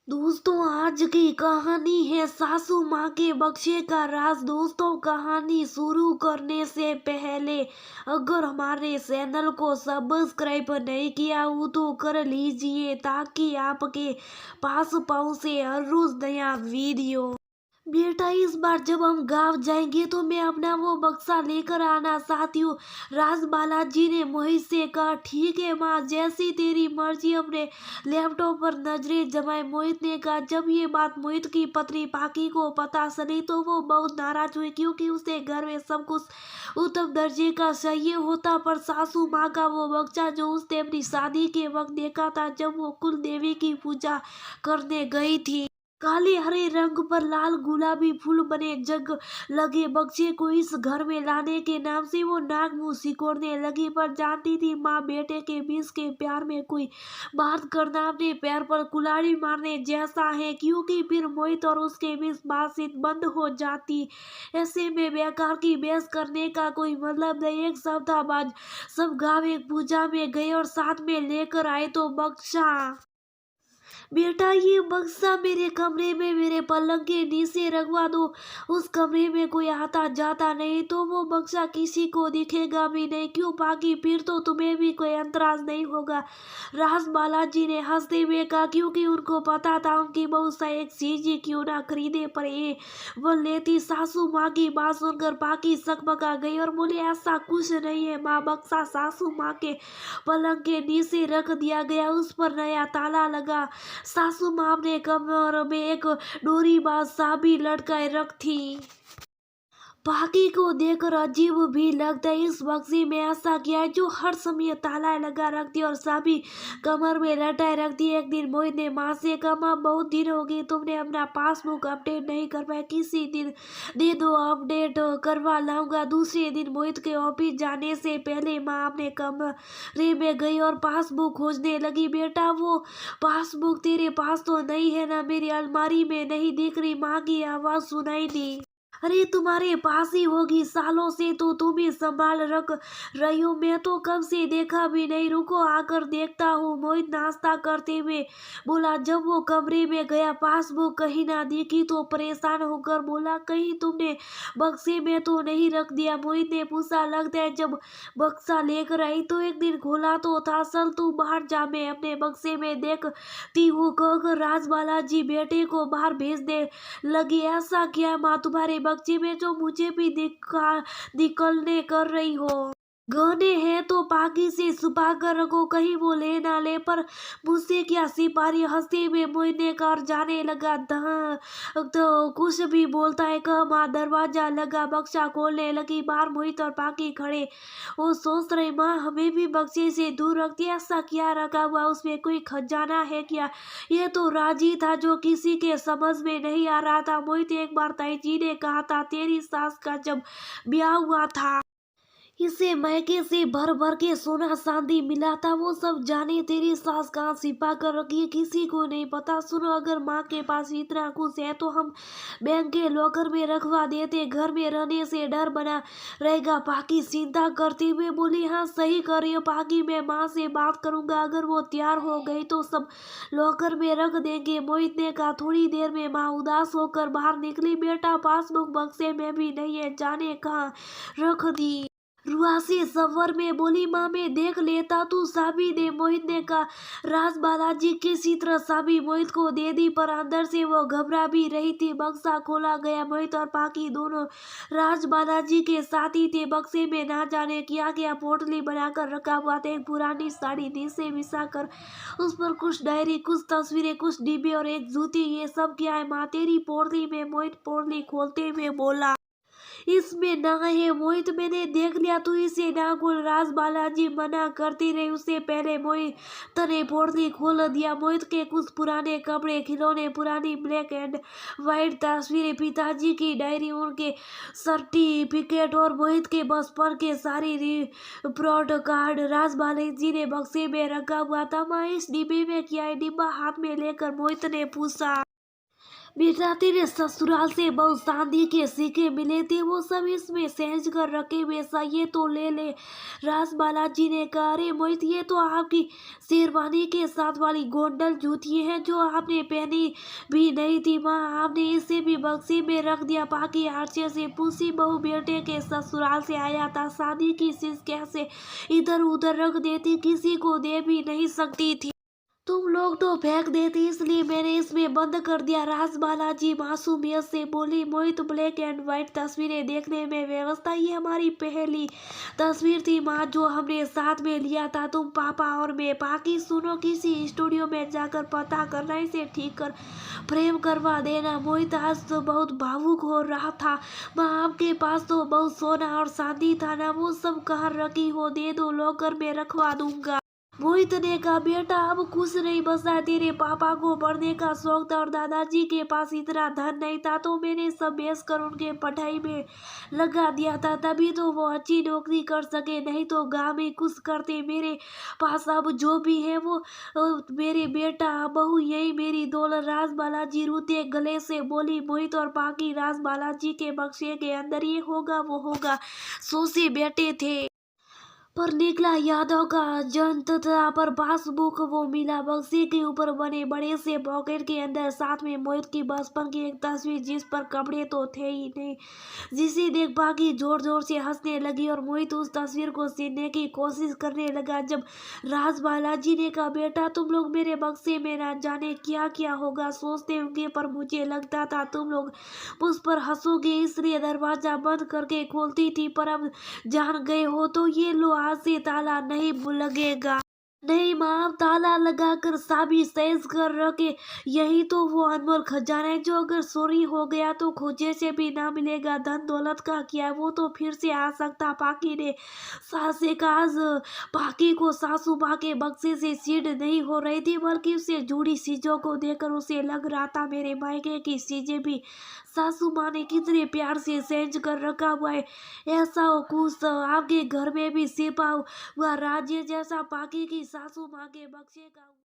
दोस्तों, आज की कहानी है सासू माँ के बक्से का राज। दोस्तों, कहानी शुरू करने से पहले अगर हमारे चैनल को सब्सक्राइब नहीं किया हो तो कर लीजिए ताकि आपके पास पहुंचे हर रोज नया वीडियो। बेटा, इस बार जब हम गांव जाएंगे तो मैं अपना वो बक्सा लेकर आना चाहती हूँ। राज बालाजी ने मोहित से कहा। ठीक है माँ, जैसी तेरी मर्जी। अपने लैपटॉप पर नजरें जमाए मोहित ने कहा। जब ये बात मोहित की पत्नी पाकी को पता चली तो वो बहुत नाराज हुई, क्योंकि उसके घर में सब कुछ उत्तम दर्जे का चाहिए होता, पर सासू माँ का वो बक्सा जो उसने अपनी शादी के वक्त देखा था जब वो कुल देवी की पूजा करने गई थी, काले हरे रंग पर लाल गुलाबी फूल बने जग लगे बक्से को इस घर में लाने के नाम से वो नाक मुंह सिकोड़ने लगी। पर जानती थी माँ बेटे के बीच के प्यार में कोई बात करना अपने पैर पर कुल्हाड़ी मारने जैसा है, क्योंकि फिर मोहित और उसके बीच बातचीत बंद हो जाती। ऐसे में बेकार की बहस करने का कोई मतलब नहीं। एक सप्ताह बाद सब गाँव एक पूजा में गए और साथ में लेकर आए तो बक्सा। बेटा, ये बक्सा मेरे कमरे में मेरे पलंग के नीचे रखवा दो। उस कमरे में कोई आता जाता नहीं तो वो बक्सा किसी को दिखेगा भी नहीं। क्यों पाकी, फिर तो तुम्हें भी कोई अंतराज नहीं होगा। राज बालाजी ने हंसते हुए कहा, क्योंकि उनको पता था उनकी बहू सा एक चीज ही क्यों ना खरीदे पर ये वो लेती। सासू माँ की बात सुनकर पाकी सकबका गई और बोली, ऐसा कुछ नहीं है माँ। बक्सा सासू माँ के पलंग के नीचे रख दिया गया, उस पर नया ताला लगा। सासू माँ ने कमर में एक डोरीबाज चाबी लटकाए रख थी। पाकी को देखकर अजीब भी लगता है। इस बक्से में ऐसा क्या है जो हर समय ताला लगा रखती है और चाबी कमर में लटाए रखती है। एक दिन मोहित ने माँ से कहा, माँ बहुत दिन हो गई तुमने अपना पासबुक अपडेट नहीं करवाया, किसी दिन दे दो, अपडेट करवा लाऊंगा। दूसरे दिन मोहित के ऑफिस जाने से पहले माँ अपने कमरे में गई और पासबुक खोजने लगी। बेटा, वो पासबुक तेरे पास तो नहीं है ना? मेरी अलमारी में नहीं दिख रही, माँ की आवाज सुनाई दी। अरे तुम्हारे पास ही होगी, सालों से तो तुम ही संभाल रख रही हो, मैं तो कब से देखा भी नहीं। रुको, आकर देखता हूँ, मोहित नाश्ता करते हुए बोला। जब वो कमरे में गया पासबुक कहीं ना दिखी तो परेशान होकर बोला, कहीं तुमने बक्से में तो नहीं रख दिया? मोहित ने पूछा। लगता है जब बक्सा लेकर आई तो एक दिन खोला तो था। चल तू बाहर जा, मैं अपने बक्से में देखती हूँ, कहकर राजबाला जी बेटे को बाहर भेज दे लगी। ऐसा क्या माँ तुम्हारे बक्से में जो मुझे भी निकलने कर रही हो? गहने हैं तो पाकी से छुपा कर रखो, कहीं वो ले ना ले। पर मुझसे क्या सिपाही? हंसते हुए मोहित ने कर जाने लगा। तो कुछ भी बोलता है कह माँ। दरवाजा लगा, बक्सा खोलने लगी। बाहर मोहित और पाकी खड़े वो सोच रहे, माँ हमें भी बक्से से दूर रखती है। ऐसा क्या रखा हुआ, उसमें कोई खजाना है क्या? ये तो राजी था जो किसी के समझ में नहीं आ रहा था। मोहित, एक बार ताई जी ने कहा था तेरी सास का जब ब्याह हुआ था इसे मैके से भर भर के सोना चांदी मिला था। वो सब जाने तेरी सास कहाँ छिपा कर रखी है, किसी को नहीं पता। सुनो, अगर माँ के पास इतना कुछ है तो हम बैंक के लॉकर में रखवा देते, घर में रहने से डर बना रहेगा। पाकी चिंता करते हुए बोली, हाँ सही कर रही हो पाकी, मैं माँ से बात करूंगा, अगर वो तैयार हो गई तो सब लॉकर में रख देंगे। मोहित ने कहा। थोड़ी देर में माँ उदास होकर बाहर निकली। बेटा, पासबुक बक्से में भी नहीं है, जाने कहाँ रख दी। रुआसी सफर में बोली, माँ मैं देख लेता, तू चाबी दे, मोहित ने कहा। राज बालाजी किसी तरह चाबी मोहित को दे दी, पर अंदर से वो घबरा भी रही थी। बक्सा खोला गया, मोहित और पाकी दोनों राज बालाजी के साथी थे। बक्से में ना जाने क्या क्या पोटली बनाकर रखा हुआ था। एक पुरानी साड़ी नीचे बिछाकर उस पर कुछ डायरी, कुछ तस्वीरें, कुछ डिब्बे और एक जूती। ये सब क्या है माँ तेरी पोटली में? मोहित पोटली खोलते हुए बोला। इसमें ना है मोहित, मैंने देख लिया, तू इसे ना खोल। राज बालाजी मना करती रही। उससे पहले मोहित ने पोटली खोल दिया। मोहित के कुछ पुराने कपड़े, खिलौने, पुरानी ब्लैक एंड व्हाइट तस्वीरें, पिताजी की डायरी, उनके सर्टिफिकेट और मोहित के बचपन के सारी रिपोर्ट कार्ड राज बालाजी ने बक्से में रखा हुआ था। माँ इस डिब्बे में क्या है? डिब्बा हाथ में लेकर मोहित ने पूछा। बेटा तेरे ससुराल से बहुत चांदी के सिक्के मिले थे, वो सब इसमें सहेज कर रखे बेसा, ये तो ले ले। राज बालाजी ने कहा, अरे मोहित ये तो आपकी शेरवानी के साथ वाली गोंडल जूती है जो आपने पहनी भी नहीं थी माँ, आपने इसे भी बक्से में रख दिया। बाकी आर्चे से पूछी, बहू बेटे के ससुराल से आया था, शादी की चीज कैसे इधर उधर रख देती, किसी को दे भी नहीं सकती थी, तुम लोग तो फेंक देते, इसलिए मैंने इसमें बंद कर दिया। राज बालाजी मासूमियत से बोली, मोहित ब्लैक एंड व्हाइट तस्वीरें देखने में व्यवस्था, ये हमारी पहली तस्वीर थी माँ जो हमने साथ में लिया था, तुम पापा और मैं। बाकी सुनो, किसी स्टूडियो में जाकर पता करना, इसे ठीक कर फ्रेम करवा देना। मोहित आज तो बहुत भावुक हो रहा था। माँ आपके पास तो बहुत सोना और चांदी था ना, वो सब कहाँ रखी हो, दे दो, लॉकर में रखवा दूंगा। मोहित ने कहा, बेटा अब कुछ नहीं बचा, तेरे पापा को पढ़ने का शौक था और दादाजी के पास इतना धन नहीं था, तो मैंने सब बेच कर उनके पढ़ाई में लगा दिया था, तभी तो वो अच्छी नौकरी कर सके, नहीं तो गांव में कुछ करते। मेरे पास अब जो भी है वो मेरे बेटा बहू यही मेरी दौलत। राज बालाजी रोते गले से बोली, मोहित और बाकी राज बालाजी के बक्से के अंदर ये होगा वो होगा सोचे बैठे थे, पर निकला यादव का जनता पर पासबुक वो मिला बक्से के ऊपर बने बड़े से पॉकेट के अंदर, साथ में मोहित की बचपन की एक तस्वीर जिस पर कपड़े तो थे ही नहीं, जिसे देख बाकी जोर जोर से हंसने लगी और मोहित उस तस्वीर को छीनने की कोशिश करने लगा। जब राज बालाजी ने कहा, बेटा तुम लोग मेरे बक्से में ना जाने क्या क्या होगा सोचते होंगे, पर मुझे लगता था तुम लोग मुझ पर हंसोगे, इसलिए दरवाजा बंद करके खोलती थी, पर अब जान गए हो तो ये लो, आज से ताला नहीं लगेगा। नहीं माँ, ताला लगाकर चाबी सहेज कर रखे, यही तो वो अनमोल खजाना है जो अगर चोरी हो गया तो खोजे से भी ना मिलेगा। धन दौलत का क्या है, वो तो फिर से आ सकता। पाकी ने सासे का आज पाकी को सासू माँ के बक्से से चीड़ नहीं हो रही थी, बल्कि उसे जुड़ी चीजों को देखकर उसे लग रहा था मेरे मायके की चीजें भी सासू माँ ने कितने प्यार से सहेज कर रखा हुआ है, ऐसा हो कुछ आपके घर में भी छिपा हुआ राज्य जैसा पाकी की सासू माँ के बक्से का।